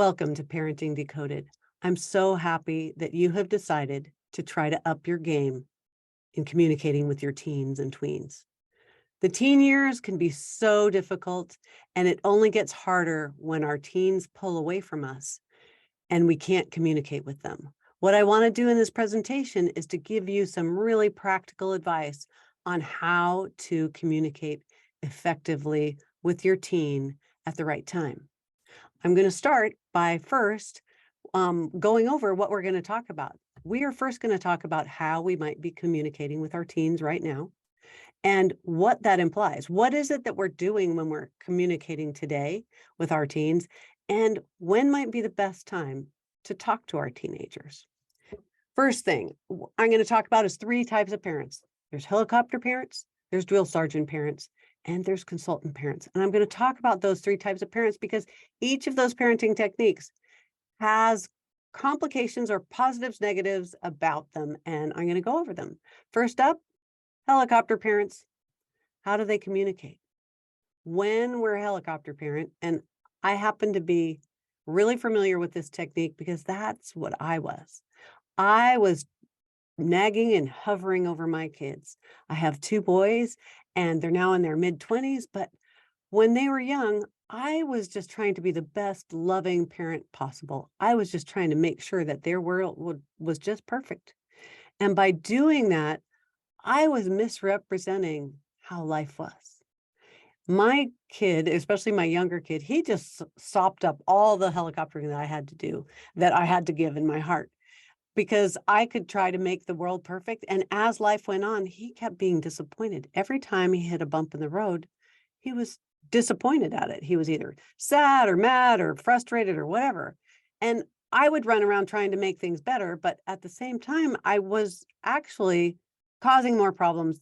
Welcome to Parenting Decoded. I'm so happy that you have decided to try to up your game in communicating with your teens and tweens. The teen years can be so difficult, and it only gets harder when our teens pull away from us and we can't communicate with them. What I want to do in this presentation is to give you some really practical advice on how to communicate effectively with your teen at the right time. I'm going to start by first going over what we're going to talk about. We are first going to talk about how we might be communicating with our teens right now and what that implies. What is it that we're doing when we're communicating today with our teens? And when might be the best time to talk to our teenagers? First thing I'm going to talk about is three types of parents. There's helicopter parents, there's drill sergeant parents, and there's consultant parents. And I'm going to talk about those three types of parents because each of those parenting techniques has complications or positives, negatives about them. And I'm going to go over them. First up, helicopter parents. How do they communicate? When we're a helicopter parent, and I happen to be really familiar with this technique because that's what I was. I was nagging and hovering over my kids. I have two boys and they're now in their mid-20s, but when they were young, I was just trying to be the best loving parent possible. I was just trying to make sure that their world was just perfect. And by doing that, I was misrepresenting how life was. My kid, especially my younger kid, he just sopped up all the helicoptering that I had to do, that I had to give in my heart, because I could try to make the world perfect. And as life went on, he kept being disappointed. Every time he hit a bump in the road, he was disappointed at it. He was either sad or mad or frustrated or whatever. And I would run around trying to make things better. But at the same time, I was actually causing more problems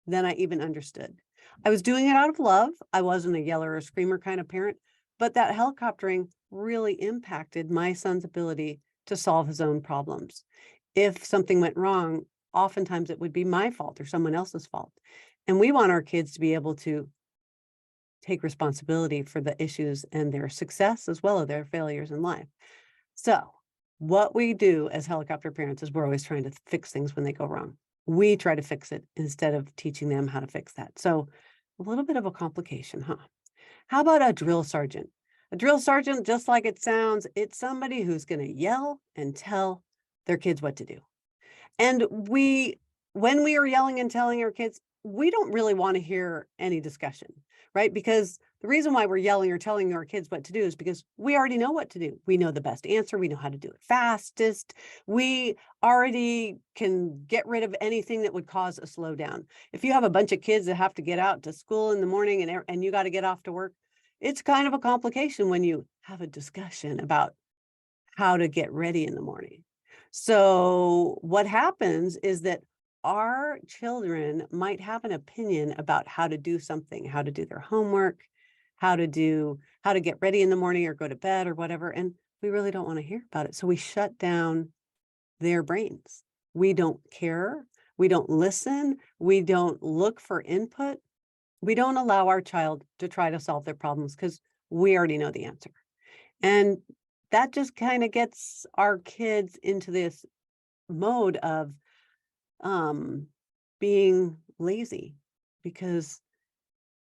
than I even understood. I was doing it out of love. I wasn't a yeller or screamer kind of parent, but that helicoptering really impacted my son's ability to solve his own problems. If something went wrong, oftentimes it would be my fault or someone else's fault. And we want our kids to be able to take responsibility for the issues and their success as well as their failures in life. So what we do as helicopter parents is we're always trying to fix things when they go wrong. We try to fix it instead of teaching them how to fix that. So a little bit of a complication, huh? How about a drill sergeant? A drill sergeant, just like it sounds, it's somebody who's going to yell and tell their kids what to do. And when we are yelling and telling our kids, we don't really want to hear any discussion, right? Because the reason why we're yelling or telling our kids what to do is because we already know what to do. We know the best answer. We know how to do it fastest. We already can get rid of anything that would cause a slowdown. If you have a bunch of kids that have to get out to school in the morning and you got to get off to work, it's kind of a complication when you have a discussion about how to get ready in the morning. So what happens is that our children might have an opinion about how to do something, how to do their homework, how to get ready in the morning or go to bed or whatever. And we really don't want to hear about it. So we shut down their brains. We don't care. We don't listen. We don't look for input. We don't allow our child to try to solve their problems because we already know the answer. And that just kind of gets our kids into this mode of being lazy because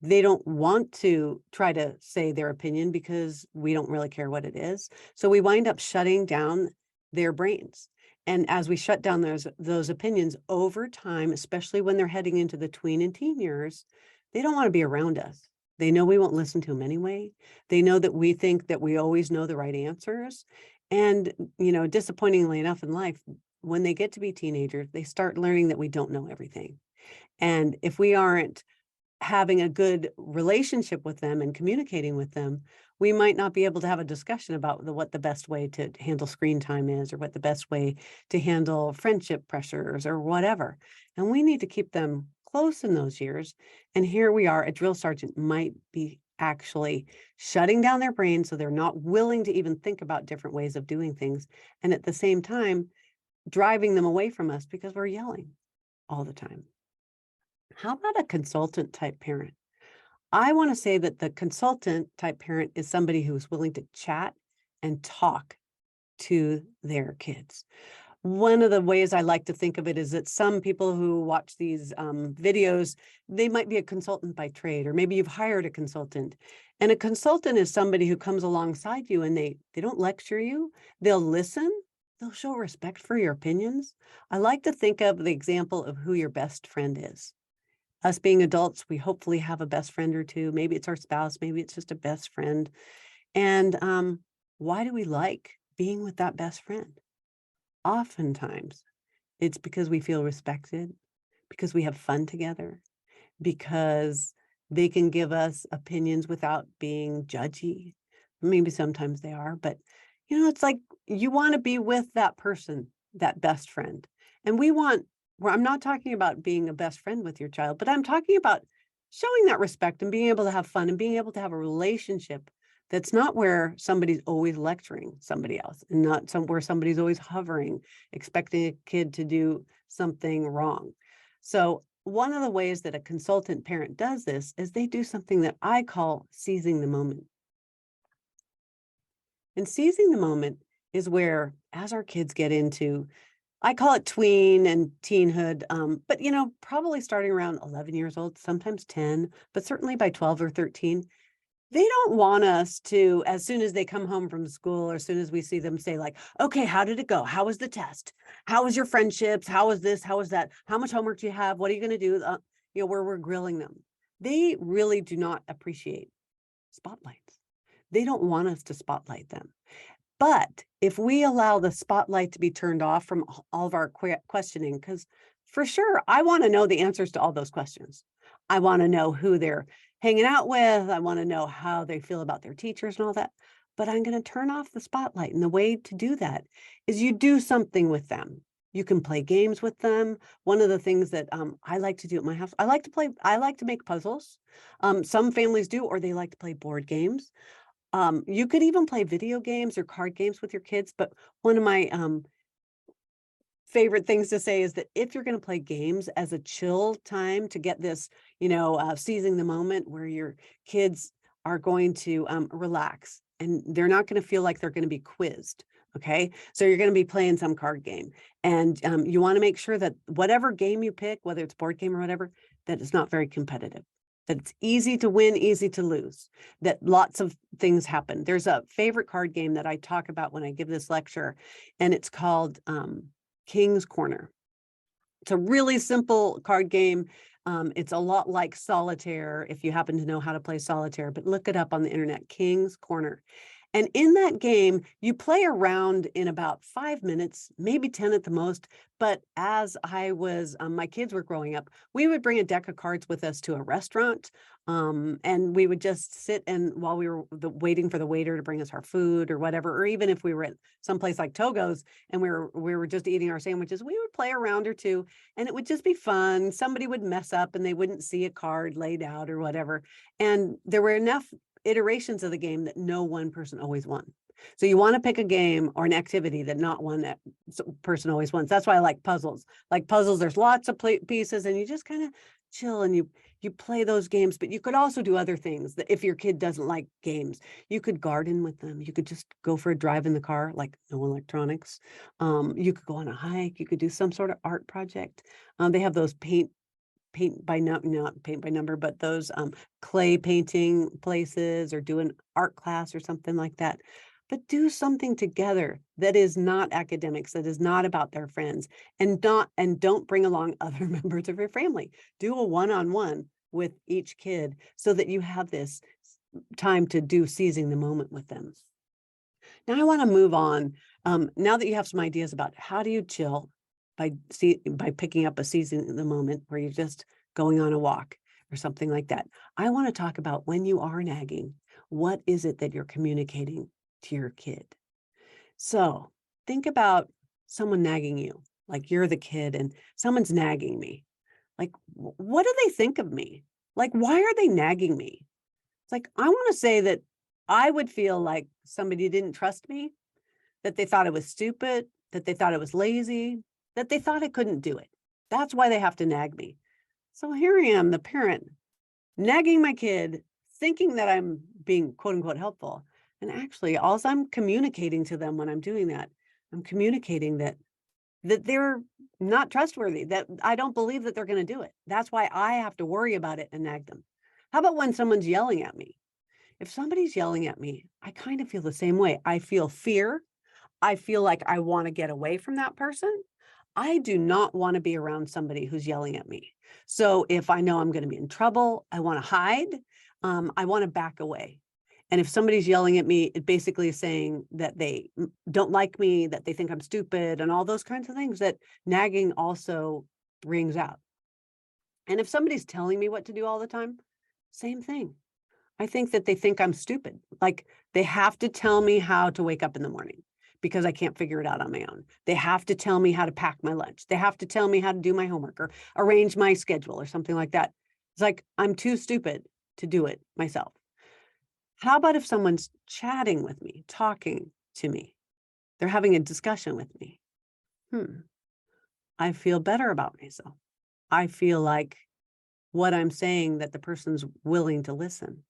they don't want to try to say their opinion because we don't really care what it is. So we wind up shutting down their brains. And as we shut down those opinions over time, especially when they're heading into the tween and teen years, they don't want to be around us. They know we won't listen to them anyway. They know that we think that we always know the right answers. And, disappointingly enough in life, when they get to be teenagers, they start learning that we don't know everything. And if we aren't having a good relationship with them and communicating with them, we might not be able to have a discussion about what the best way to handle screen time is or what the best way to handle friendship pressures or whatever. And we need to keep them close in those years. And here we are, a drill sergeant might be actually shutting down their brain so they're not willing to even think about different ways of doing things. And at the same time, driving them away from us because we're yelling all the time. How about a consultant type parent? I want to say that the consultant type parent is somebody who's willing to chat and talk to their kids. One of the ways I like to think of it is that some people who watch these videos, they might be a consultant by trade, or maybe you've hired a consultant. And a consultant is somebody who comes alongside you and they don't lecture you. They'll listen. They'll show respect for your opinions. I like to think of the example of who your best friend is. Us being adults, we hopefully have a best friend or two. Maybe it's our spouse. Maybe it's just a best friend. And why do we like being with that best friend? Oftentimes, it's because we feel respected, because we have fun together, because they can give us opinions without being judgy. Maybe sometimes they are, but it's like you want to be with that person, that best friend. And I'm not talking about being a best friend with your child, but I'm talking about showing that respect and being able to have fun and being able to have a relationship that's not where somebody's always lecturing somebody else, and not where somebody's always hovering, expecting a kid to do something wrong. So one of the ways that a consultant parent does this is they do something that I call seizing the moment. And seizing the moment is where, as our kids get into, I call it tween and teenhood, but probably starting around 11 years old, sometimes 10, but certainly by 12 or 13, they don't want us to, as soon as they come home from school, or as soon as we see them, say like, okay, how did it go? How was the test? How was your friendships? How was this? How was that? How much homework do you have? What are you going to do? Where we're grilling them. They really do not appreciate spotlights. They don't want us to spotlight them. But if we allow the spotlight to be turned off from all of our questioning, because for sure, I want to know the answers to all those questions. I want to know who they're hanging out with. I want to know how they feel about their teachers and all that. But I'm going to turn off the spotlight. And the way to do that is you do something with them. You can play games with them. One of the things that I like to do at my house, I like to make puzzles. Some families do, or they like to play board games. You could even play video games or card games with your kids. But one of my favorite things to say is that if you're going to play games as a chill time to get this, seizing the moment where your kids are going to relax and they're not going to feel like they're going to be quizzed. Okay, so you're going to be playing some card game, and you want to make sure that whatever game you pick, whether it's board game or whatever, that it's not very competitive, that it's easy to win, easy to lose, that lots of things happen. There's a favorite card game that I talk about when I give this lecture, and it's called King's Corner. It's a really simple card game. It's a lot like solitaire, if you happen to know how to play solitaire, but look it up on the internet, King's Corner. And in that game, you play around in about 5 minutes, maybe 10 at the most. But as my kids were growing up, we would bring a deck of cards with us to a restaurant. And we would just sit, and while we were waiting for the waiter to bring us our food or whatever, or even if we were at someplace like Togo's and we were just eating our sandwiches, we would play a round or two, and it would just be fun. Somebody would mess up and they wouldn't see a card laid out or whatever. And there were enough iterations of the game that no one person always won. So you want to pick a game or an activity that not one person always wins. That's why I like puzzles. Like puzzles, there's lots of pieces, and you just kind of chill and you play those games. But you could also do other things. That if your kid doesn't like games, you could garden with them. You could just go for a drive in the car, like no electronics. You could go on a hike. You could do some sort of art project. They have those not paint by number, but those clay painting places, or do an art class or something like that. But do something together that is not academics, that is not about their friends, and don't bring along other members of your family. Do a one-on-one with each kid so that you have this time to do seizing the moment with them. Now I want to move on. Now that you have some ideas about how do you chill by picking up a seizing the moment where you're just going on a walk or something like that, I want to talk about when you are nagging, what is it that you're communicating to your kid? So think about someone nagging you, like you're the kid and someone's nagging me. Like, what do they think of me? Like, why are they nagging me? It's like, I want to say that I would feel like somebody didn't trust me, that they thought it was stupid, that they thought it was lazy, that they thought I couldn't do it. That's why they have to nag me. So here I am, the parent, nagging my kid, thinking that I'm being quote unquote helpful. And actually, all I'm communicating to them when I'm doing that, I'm communicating that they're not trustworthy, that I don't believe that they're going to do it. That's why I have to worry about it and nag them. How about when someone's yelling at me? If somebody's yelling at me, I kind of feel the same way. I feel fear. I feel like I want to get away from that person. I do not want to be around somebody who's yelling at me. So if I know I'm going to be in trouble, I want to hide. I want to back away. And if somebody's yelling at me, it basically is saying that they don't like me, that they think I'm stupid, and all those kinds of things that nagging also brings out. And if somebody's telling me what to do all the time, same thing. I think that they think I'm stupid. Like they have to tell me how to wake up in the morning because I can't figure it out on my own. They have to tell me how to pack my lunch. They have to tell me how to do my homework or arrange my schedule or something like that. It's like I'm too stupid to do it myself. How about if someone's chatting with me, talking to me? They're having a discussion with me. I feel better about myself. I feel like what I'm saying, that the person's willing to listen,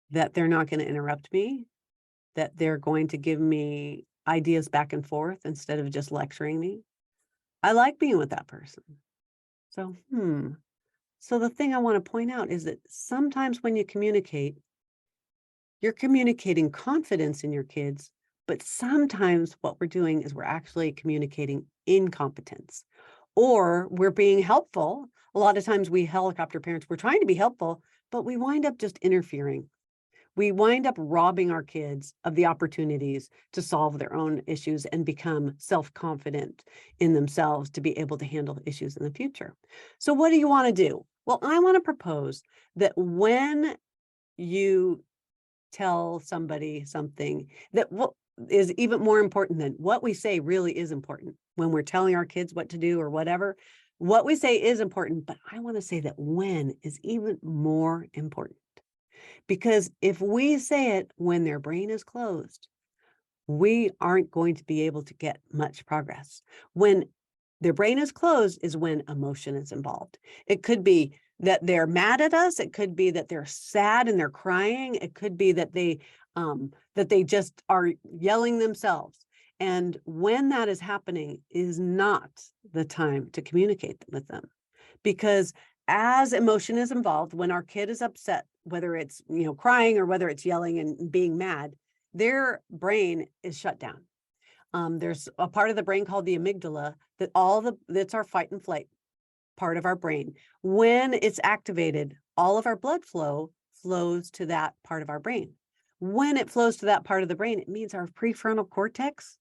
that they're not going to interrupt me, that they're going to give me ideas back and forth instead of just lecturing me. I like being with that person. So, So the thing I want to point out is that sometimes when you communicate, you're communicating confidence in your kids, but sometimes what we're doing is we're actually communicating incompetence, or we're being helpful. A lot of times we helicopter parents, we're trying to be helpful, but we wind up just interfering. We wind up robbing our kids of the opportunities to solve their own issues and become self-confident in themselves to be able to handle issues in the future. So what do you want to do? Well, I want to propose that when you tell somebody something, that what is even more important than what we say really is important when we're telling our kids what to do or whatever. What we say is important, but I want to say that when is even more important. Because if we say it when their brain is closed, we aren't going to be able to get much progress. When their brain is closed is when emotion is involved. It could be that they're mad at us. It could be that they're sad and they're crying. It could be that they just are yelling themselves. And when that is happening is not the time to communicate with them, because as emotion is involved, when our kid is upset, whether it's crying or whether it's yelling and being mad, their brain is shut down. There's a part of the brain called the amygdala that's our fight and flight part of our brain. When it's activated, all of our blood flows to that part of our brain. When it flows to that part of the brain, it means our prefrontal cortex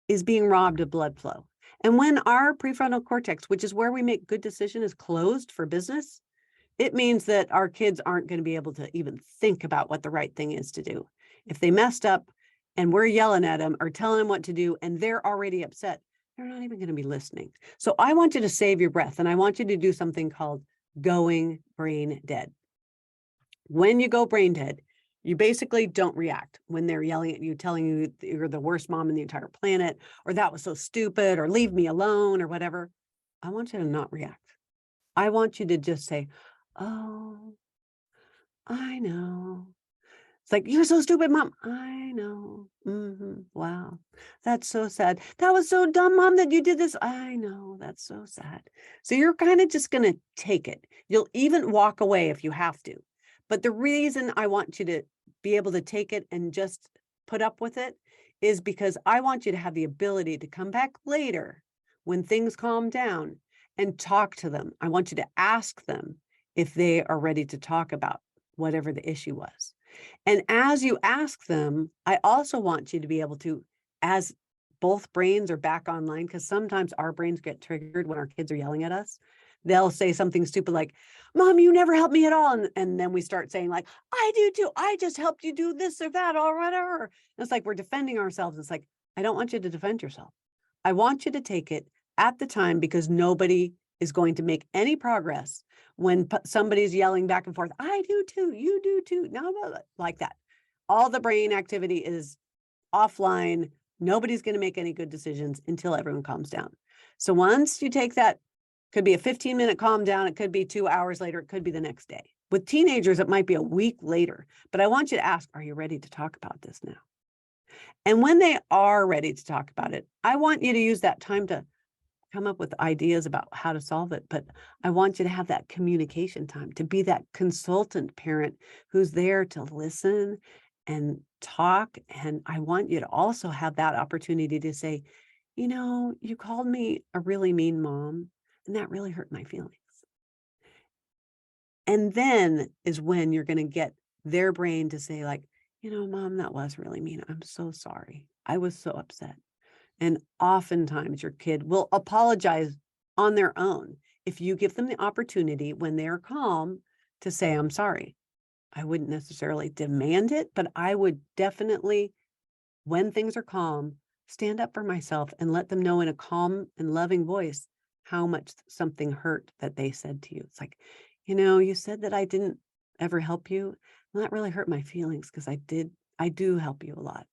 is being robbed of blood flow. And when our prefrontal cortex, which is where we make good decisions, is closed for business, it means that our kids aren't going to be able to even think about what the right thing is to do. If they messed up and we're yelling at them or telling them what to do and they're already upset, they're not even going to be listening. So I want you to save your breath, and I want you to do something called going brain dead. When you go brain dead, you basically don't react when they're yelling at you, telling you you're the worst mom in the entire planet, or that was so stupid, or leave me alone, or whatever. I want you to not react. I want you to just say, oh, I know. It's like, you're so stupid, Mom. I know. Wow. That's so sad. That was so dumb, Mom, that you did this. I know. That's so sad. So you're kind of just going to take it. You'll even walk away if you have to. But the reason I want you to be able to take it and just put up with it is because I want you to have the ability to come back later when things calm down and talk to them. I want you to ask them if they are ready to talk about whatever the issue was. And as you ask them, I also want you to be able to, as both brains are back online, because sometimes our brains get triggered when our kids are yelling at us. They'll say something stupid like, Mom, you never helped me at all. And then we start saying like, I do too. I just helped you do this or that or whatever. And it's like we're defending ourselves. It's like, I don't want you to defend yourself. I want you to take it at the time, because nobody is going to make any progress when somebody's yelling back and forth. I do too. You do too. No, like that. All the brain activity is offline. Nobody's going to make any good decisions until everyone calms down. So once you take that, could be a 15-minute calm down. It could be 2 hours later. It could be the next day. With teenagers, it might be a week later, but I want you to ask, are you ready to talk about this now? And when they are ready to talk about it, I want you to use that time to come up with ideas about how to solve it. But I want you to have that communication time, to be that consultant parent who's there to listen and talk. And I want you to also have that opportunity to say, you know, you called me a really mean mom, and that really hurt my feelings. And then is when you're going to get their brain to say, like, you know, mom, that was really mean. I'm so sorry. I was so upset. And oftentimes your kid will apologize on their own if you give them the opportunity when they're calm to say, I'm sorry. I wouldn't necessarily demand it, but I would definitely, when things are calm, stand up for myself and let them know in a calm and loving voice how much something hurt that they said to you. It's like, you know, you said that I didn't ever help you. Well, that really hurt my feelings because I do help you a lot.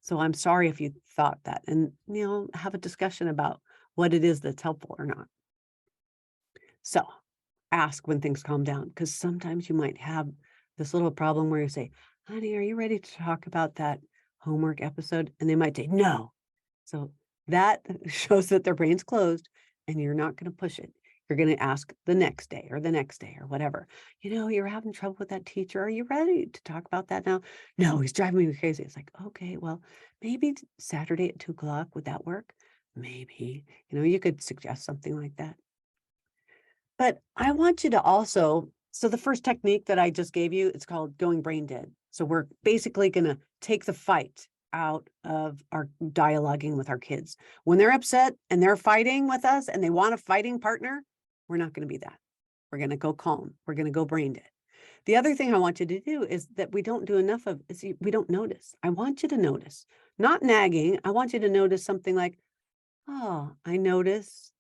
So I'm sorry if you thought that, and, you know, have a discussion about what it is that's helpful or not. So ask when things calm down, because sometimes you might have this little problem where you say, honey, are you ready to talk about that homework episode? And they might say, no. So that shows that their brain's closed and you're not going to push it. You're going to ask the next day or whatever. You know, you're having trouble with that teacher. Are you ready to talk about that now? No, he's driving me crazy. It's like, okay, well, maybe Saturday at 2:00, would that work? Maybe, you know, you could suggest something like that. But I want you to also, so the first technique that I just gave you, it's called going brain dead. So we're basically going to take the fight out of our dialoguing with our kids. When they're upset and they're fighting with us and they want a fighting partner, we're not going to be that. We're going to go calm. We're going to go brain dead. The other thing I want you to do is that we don't do enough of is we don't notice. I want you to notice, not nagging. I want you to notice something like, oh, I noticed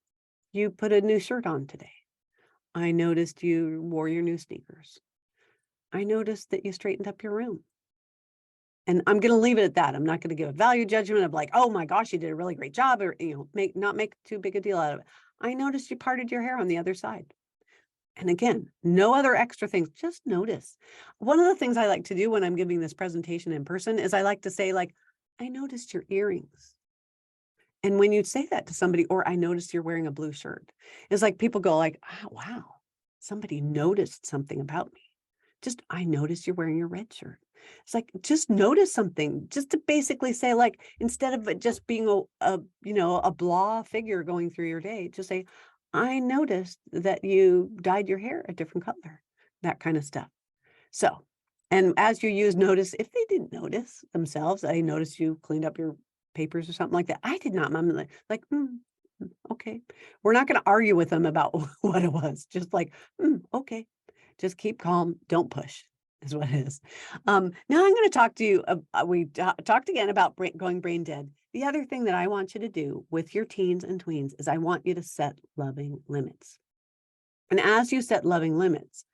you put a new shirt on today. I noticed you wore your new sneakers. I noticed that you straightened up your room. And I'm going to leave it at that. I'm not going to give a value judgment of like, oh my gosh, you did a really great job, or, you know, not make too big a deal out of it. I noticed you parted your hair on the other side. And again, no other extra things, just notice. One of the things I like to do when I'm giving this presentation in person is I like to say, like, I noticed your earrings. And when you say that to somebody, or I noticed you're wearing a blue shirt, it's like people go like, oh, wow, somebody noticed something about me. Just, I noticed you're wearing your red shirt. It's like, just notice something, just to basically say, like, instead of it just being you know, a blah figure going through your day, just say, I noticed that you dyed your hair a different color, that kind of stuff. So, and as you use notice, if they didn't notice themselves, I noticed you cleaned up your papers or something like that. I did not. I'm like, okay. We're not going to argue with them about what it was. Just like, okay. Just keep calm. Don't push is what it is. Now I'm going to talk to you. We talked again about going brain dead. The other thing that I want you to do with your teens and tweens is I want you to set loving limits. And as you set loving limits,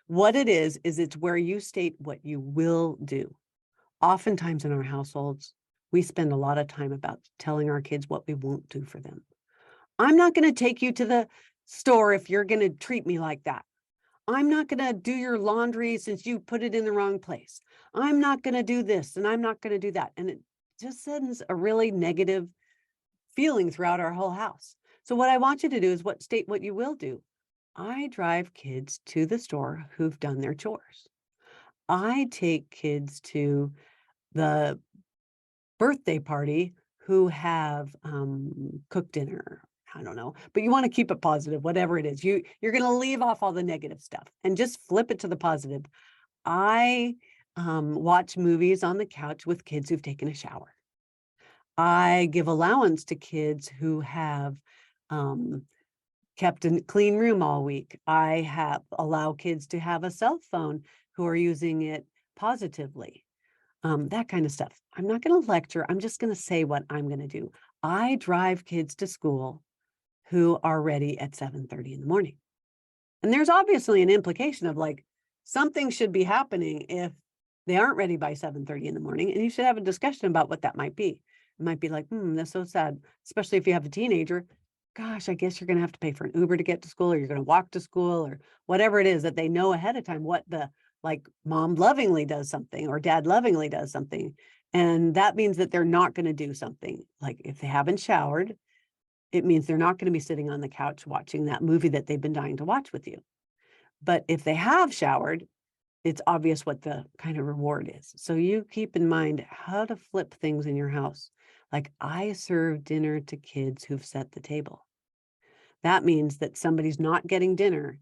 what it is it's where you state what you will do. Oftentimes in our households, we spend a lot of time about telling our kids what we won't do for them. I'm not going to take you to the store if you're going to treat me like that. I'm not going to do your laundry since you put it in the wrong place. I'm not going to do this and I'm not going to do that. And it just sends a really negative feeling throughout our whole house. So what I want you to do is state what you will do. I drive kids to the store who've done their chores. I take kids to the birthday party who have cooked dinner. I don't know, but you want to keep it positive, whatever it is. You're going to leave off all the negative stuff and just flip it to the positive. I watch movies on the couch with kids who've taken a shower. I give allowance to kids who have kept a clean room all week. I allow kids to have a cell phone who are using it positively. That kind of stuff. I'm not going to lecture. I'm just going to say what I'm going to do. I drive kids to school who are ready at 7:30 in the morning. And there's obviously an implication of like, something should be happening if they aren't ready by 7:30 in the morning. And you should have a discussion about what that might be. It might be like, that's so sad, especially if you have a teenager. gosh, I guess you're going to have to pay for an Uber to get to school, or you're going to walk to school, or whatever it is that they know ahead of time what the, like, mom lovingly does something or dad lovingly does something. And that means that they're not going to do something. Like if they haven't showered, it means they're not going to be sitting on the couch watching that movie that they've been dying to watch with you. But if they have showered, it's obvious what the kind of reward is. So you keep in mind how to flip things in your house. Like, I serve dinner to kids who've set the table. That means that somebody's not getting dinner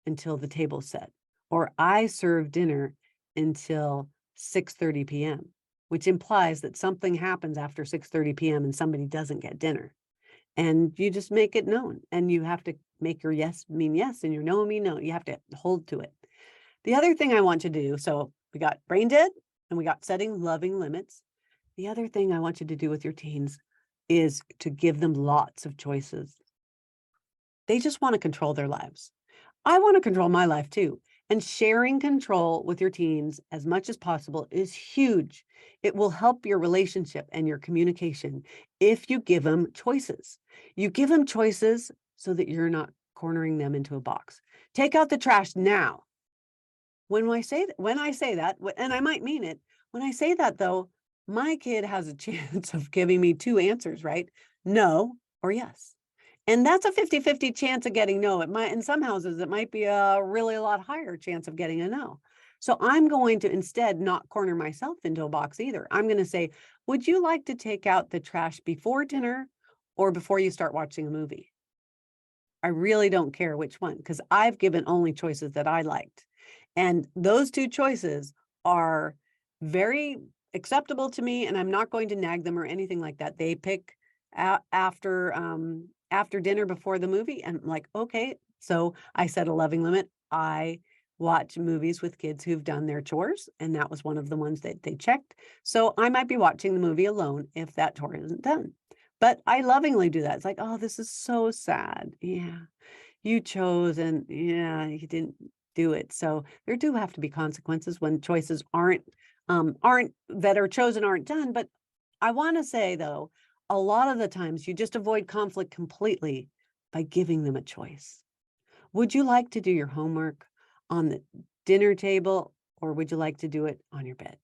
until the table's set. Or I serve dinner until 6:30 p.m., which implies that something happens after 6:30 p.m. and somebody doesn't get dinner. And you just make it known. And you have to make your yes mean yes and your no mean no. You have to hold to it. The other thing I want you to do, so we got brain dead and we got setting loving limits. The other thing I want you to do with your teens is to give them lots of choices. They just want to control their lives. I want to control my life too. And sharing control with your teens as much as possible is huge. It will help your relationship and your communication if you give them choices. You give them choices so that you're not cornering them into a box. Take out the trash now. When I say that, and I might mean it, when I say that though, my kid has a chance of giving me two answers, right? No or yes. And that's a 50-50 chance of getting no. It might, in some houses, it might be a really lot higher chance of getting a no. So I'm going to instead not corner myself into a box either. I'm going to say, would you like to take out the trash before dinner or before you start watching a movie? I really don't care which one, because I've given only choices that I liked. And those two choices are very acceptable to me, and I'm not going to nag them or anything like that. They pick after dinner before the movie, and I'm like, okay. So I set a loving limit. I watch movies with kids who've done their chores, and that was one of the ones that they checked. So I might be watching the movie alone if that chore isn't done. But I lovingly do that. It's like, oh, this is so sad. Yeah, you chose and yeah, you didn't do it. So there do have to be consequences when choices aren't that are chosen aren't done. But I want to say though, a lot of the times you just avoid conflict completely by giving them a choice. Would you like to do your homework on the dinner table, or would you like to do it on your bed?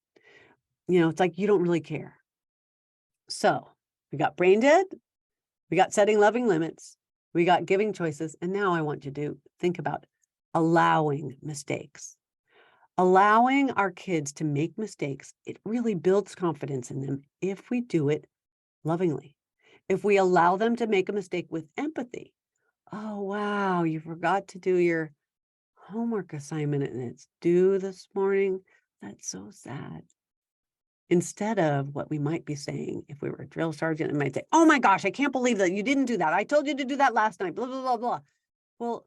It's like you don't really care. So we got brain dead, we got setting loving limits, we got giving choices, and now I want you to think about allowing mistakes. Allowing our kids to make mistakes, it really builds confidence in them if we do it lovingly. If we allow them to make a mistake with empathy. Oh, wow, you forgot to do your homework assignment and it's due this morning. That's so sad. Instead of what we might be saying if we were a drill sergeant, and might say, oh my gosh, I can't believe that you didn't do that. I told you to do that last night, blah, blah, blah, blah. Well,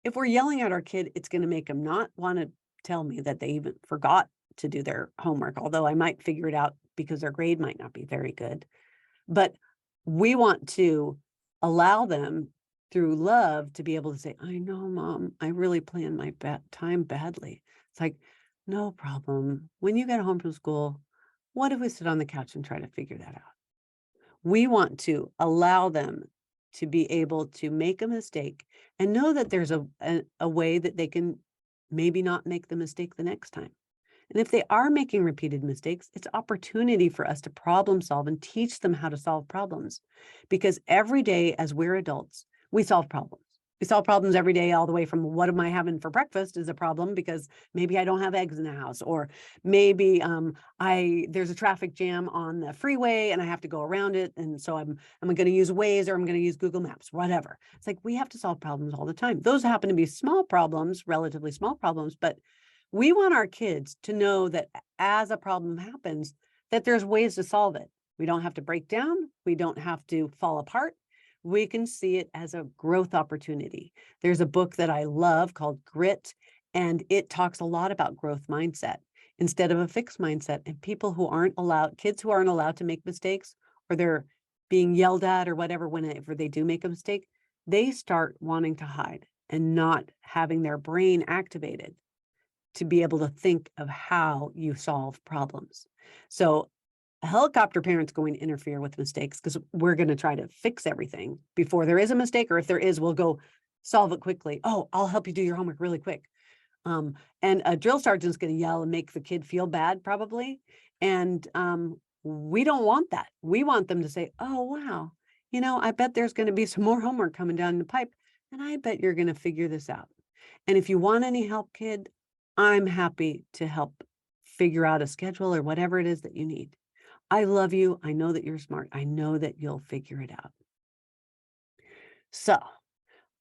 if we're yelling at our kid, it's going to make them not want to tell me that they even forgot to do their homework, although I might figure it out because their grade might not be very good. But we want to allow them through love to be able to say, I know, Mom, I really planned my time badly. It's like, no problem. When you get home from school, what if we sit on the couch and try to figure that out? We want to allow them to be able to make a mistake and know that there's a way that they can maybe not make the mistake the next time. And if they are making repeated mistakes, it's opportunity for us to problem solve and teach them how to solve problems. Because every day as we're adults, we solve problems. We solve problems every day, all the way from what am I having for breakfast is a problem because maybe I don't have eggs in the house, or maybe there's a traffic jam on the freeway and I have to go around it. And so I'm going to use Waze, or I'm going to use Google Maps, whatever. It's like we have to solve problems all the time. Those happen to be small problems, relatively small problems, but we want our kids to know that as a problem happens, that there's ways to solve it. We don't have to break down. We don't have to fall apart. We can see it as a growth opportunity. There's a book that I love called Grit, and it talks a lot about growth mindset instead of a fixed mindset. And kids who aren't allowed to make mistakes, or they're being yelled at or whatever, whenever they do make a mistake, they start wanting to hide and not having their brain activated to be able to think of how you solve problems. So A helicopter parent's going to interfere with mistakes because we're going to try to fix everything before there is a mistake, or if there is, we'll go solve it quickly. Oh, I'll help you do your homework really quick. And a drill sergeant's going to yell and make the kid feel bad, probably. And we don't want that. We want them to say, oh, wow, I bet there's going to be some more homework coming down the pipe, and I bet you're going to figure this out. And if you want any help, kid, I'm happy to help figure out a schedule or whatever it is that you need. I love you. I know that you're smart. I know that you'll figure it out. So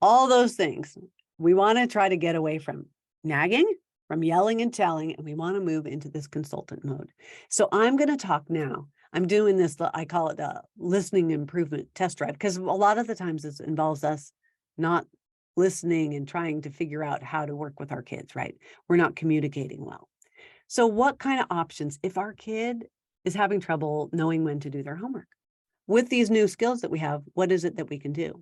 all those things, we want to try to get away from nagging, from yelling and telling, and we want to move into this consultant mode. So I'm going to talk now. I'm doing this, I call it a listening improvement test drive, because a lot of the times this involves us not listening and trying to figure out how to work with our kids, right? We're not communicating well. So what kind of options, if our kid is having trouble knowing when to do their homework? With these new skills that we have, what is it that we can do?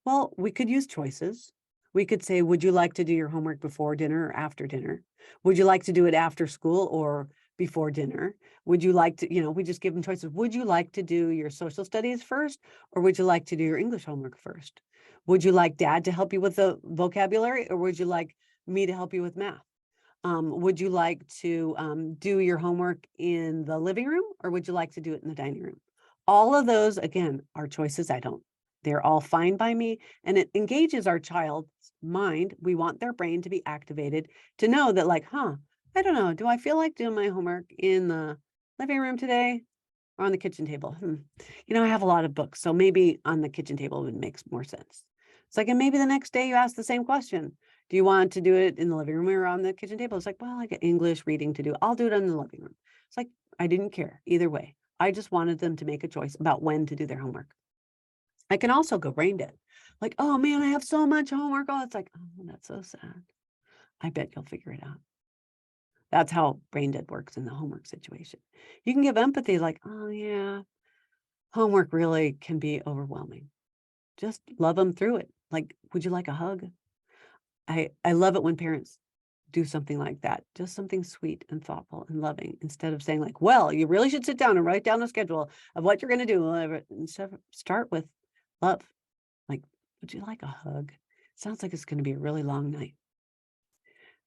Well, we could use choices. We could say, would you like to do your homework before dinner or after dinner? Would you like to do it after school or before dinner? Would you like to, we just give them choices. Would you like to do your social studies first, or would you like to do your English homework first? Would you like dad to help you with the vocabulary, or would you like me to help you with math? Would you like to do your homework in the living room, or would you like to do it in the dining room? All of those, again, are choices. They're all fine by me, and it engages our child's mind. We want their brain to be activated to know that, like, I don't know, do I feel like doing my homework in the living room today or on the kitchen table? I have a lot of books, so maybe on the kitchen table would make more sense. It's like, and maybe the next day you ask the same question. Do you want to do it in the living room or on the kitchen table? It's like, well, I got English reading to do. I'll do it in the living room. It's like, I didn't care either way. I just wanted them to make a choice about when to do their homework. I can also go brain dead. Like, oh man, I have so much homework. Oh, it's like, oh, that's so sad. I bet you'll figure it out. That's how brain dead works in the homework situation. You can give empathy, like, oh yeah, homework really can be overwhelming. Just love them through it. Like, would you like a hug? I love it when parents do something like that, just something sweet and thoughtful and loving, instead of saying like, well, you really should sit down and write down a schedule of what you're going to do. Instead of start with love. Like, would you like a hug? Sounds like it's going to be a really long night.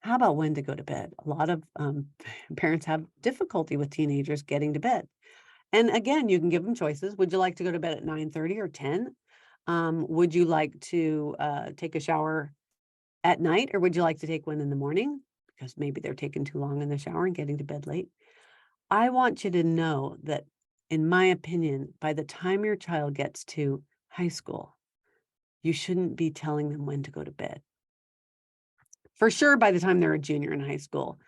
How about when to go to bed? A lot of parents have difficulty with teenagers getting to bed. And again, you can give them choices. Would you like to go to bed at 9:30 or 10? Would you like to take a shower at night, or would you like to take one in the morning? Because maybe they're taking too long in the shower and getting to bed late. I want you to know that, in my opinion, by the time your child gets to high school, you shouldn't be telling them when to go to bed. For sure, by the time they're a junior in high school.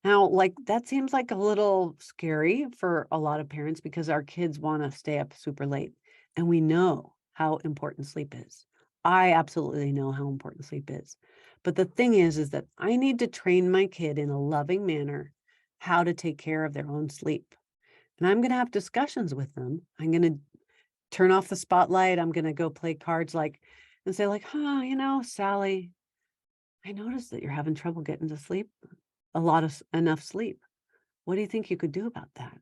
Now, that seems like a little scary for a lot of parents, because our kids want to stay up super late. And we know how important sleep is. I absolutely know how important sleep is. But the thing is that I need to train my kid in a loving manner how to take care of their own sleep. And I'm going to have discussions with them. I'm going to turn off the spotlight. I'm going to go play cards and say Sally, I noticed that you're having trouble getting to sleep, enough sleep. What do you think you could do about that?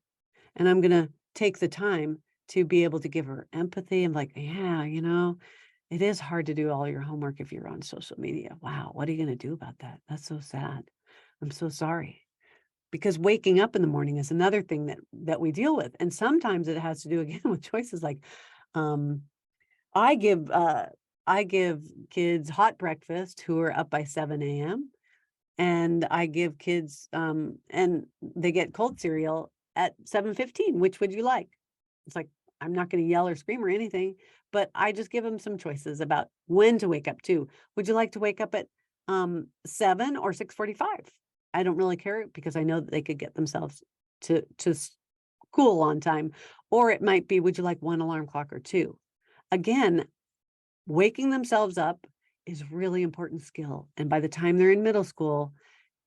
And I'm going to take the time to be able to give her empathy. I'm like, yeah, it is hard to do all your homework if you're on social media. Wow, what are you going to do about that? That's so sad. I'm so sorry. Because waking up in the morning is another thing that we deal with. And sometimes it has to do, again, with choices like, I give kids hot breakfast who are up by 7 a.m. And I give kids, and they get cold cereal at 7:15. Which would you like? It's like, I'm not going to yell or scream or anything, but I just give them some choices about when to wake up too. Would you like to wake up at 7 or 6:45? I don't really care, because I know that they could get themselves to school on time. Or it might be, would you like one alarm clock or two? Again, waking themselves up is really important skill. And by the time they're in middle school,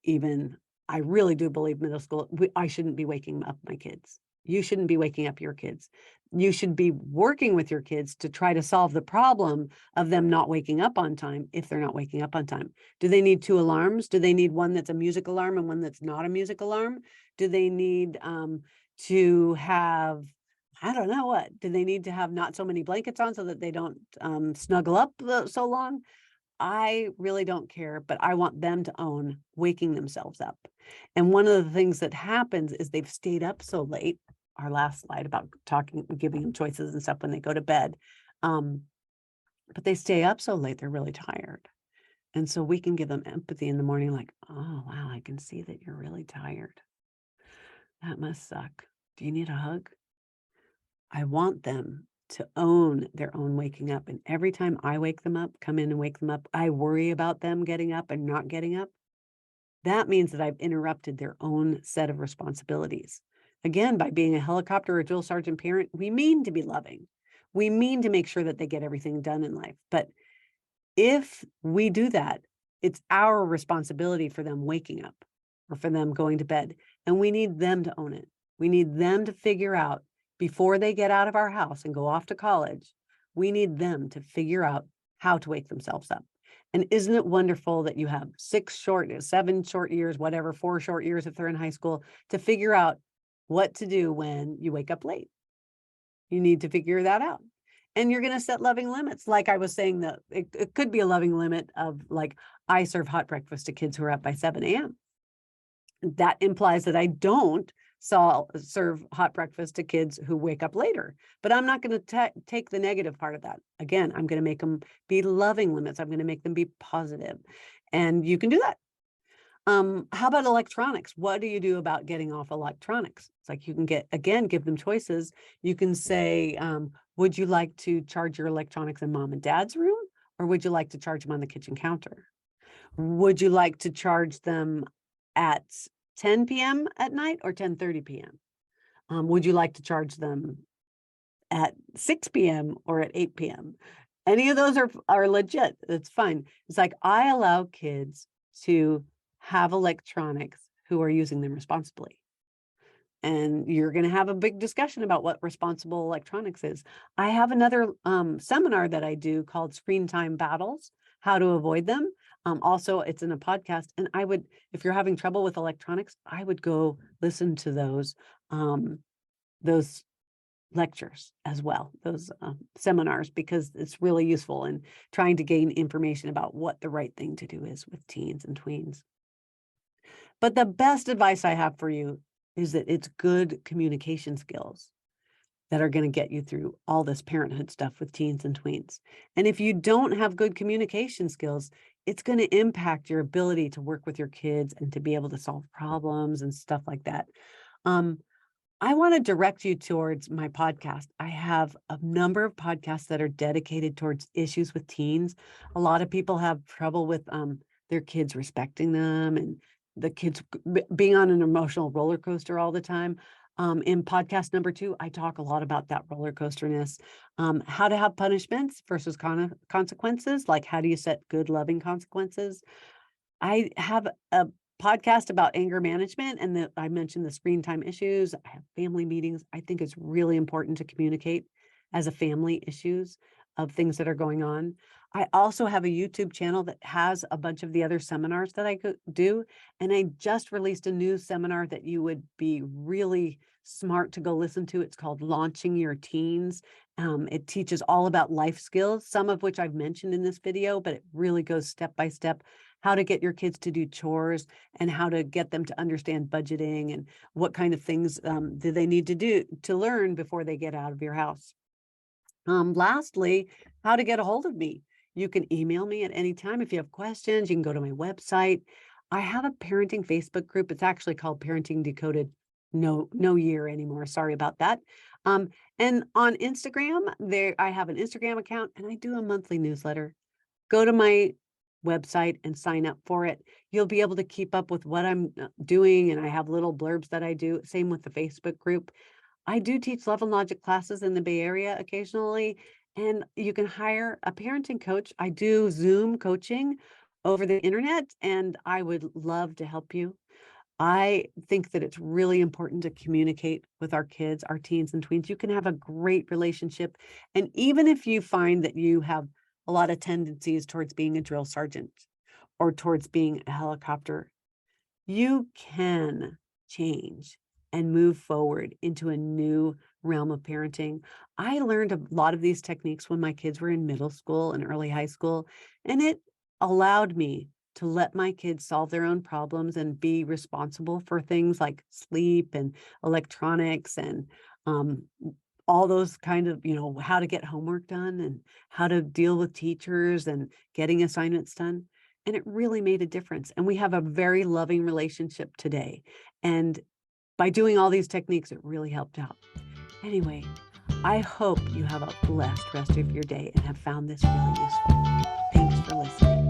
even, I really do believe middle school, I shouldn't be waking up my kids. You shouldn't be waking up your kids. You should be working with your kids to try to solve the problem of them not waking up on time, if they're not waking up on time. Do they need 2 alarms? Do they need one that's a music alarm and one that's not a music alarm? Do they need to have, I don't know what, do they need to have not so many blankets on so that they don't snuggle up so long? I really don't care, but I want them to own waking themselves up. And one of the things that happens is they've stayed up so late. Our last slide about giving them choices and stuff when they go to bed. But they stay up so late, they're really tired. And so we can give them empathy in the morning, like, oh, wow, I can see that you're really tired. That must suck. Do you need a hug? I want them to own their own waking up. And every time I wake them up, come in and wake them up, I worry about them getting up and not getting up. That means that I've interrupted their own set of responsibilities. Again, by being a helicopter or drill sergeant parent, we mean to be loving. We mean to make sure that they get everything done in life. But if we do that, it's our responsibility for them waking up or for them going to bed. And we need them to own it. We need them to figure out before they get out of our house and go off to college, we need them to figure out how to wake themselves up. And isn't it wonderful that you have 7 short years, whatever, 4 short years if they're in high school, to figure out what to do when you wake up late? You need to figure that out. And you're going to set loving limits. Like I was saying, that it could be a loving limit of like, I serve hot breakfast to kids who are up by 7 a.m. That implies that I don't serve hot breakfast to kids who wake up later. But I'm not going to take the negative part of that. Again, I'm going to make them be loving limits. I'm going to make them be positive. And you can do that. How about electronics? What do you do about getting off electronics? It's like you can give them choices. You can say, would you like to charge your electronics in mom and dad's room? Or would you like to charge them on the kitchen counter? Would you like to charge them at 10 p.m. at night or 10:30 p.m.? Would you like to charge them at 6 p.m. or at 8 p.m.? Any of those are legit. That's fine. It's like I allow kids to have electronics who are using them responsibly. And you're going to have a big discussion about what responsible electronics is. I have another seminar that I do called Screen Time Battles, how to avoid them. Also, it's in a podcast. And I would, if you're having trouble with electronics, I would go listen to those lectures as well, those seminars, because it's really useful in trying to gain information about what the right thing to do is with teens and tweens. But the best advice I have for you is that it's good communication skills that are going to get you through all this parenthood stuff with teens and tweens. And if you don't have good communication skills, it's going to impact your ability to work with your kids and to be able to solve problems and stuff like that. I want to direct you towards my podcast. I have a number of podcasts that are dedicated towards issues with teens. A lot of people have trouble with their kids respecting them and the kids being on an emotional roller coaster all the time. In podcast number 2, I talk a lot about that roller coasterness, how to have punishments versus consequences, like how do you set good, loving consequences. I have a podcast about anger management, and I mentioned the screen time issues. I have family meetings. I think it's really important to communicate as a family issues of things that are going on. I also have a YouTube channel that has a bunch of the other seminars that I do. And I just released a new seminar that you would be really smart to go listen to. It's called Launching Your Teens. It teaches all about life skills, some of which I've mentioned in this video, but it really goes step by step how to get your kids to do chores and how to get them to understand budgeting and what kind of things do they need to do to learn before they get out of your house. Lastly, how to get a hold of me. You can email me at any time if you have questions. You can go to my website. I have a parenting Facebook group. It's actually called Parenting Decoded. No year anymore. Sorry about that. And on Instagram, I have an Instagram account and I do a monthly newsletter. Go to my website and sign up for it. You'll be able to keep up with what I'm doing, and I have little blurbs that I do. Same with the Facebook group. I do teach Love and Logic classes in the Bay Area occasionally, and you can hire a parenting coach. I do Zoom coaching over the internet, and I would love to help you. I think that it's really important to communicate with our kids, our teens and tweens. You can have a great relationship. And even if you find that you have a lot of tendencies towards being a drill sergeant or towards being a helicopter, you can change and move forward into a new realm of parenting. I learned a lot of these techniques when my kids were in middle school and early high school, and it allowed me to let my kids solve their own problems and be responsible for things like sleep and electronics and um, all those kind of, how to get homework done and how to deal with teachers and getting assignments done. And it really made a difference. And we have a very loving relationship today. And by doing all these techniques, it really helped out. Anyway, I hope you have a blessed rest of your day and have found this really useful. Thanks for listening.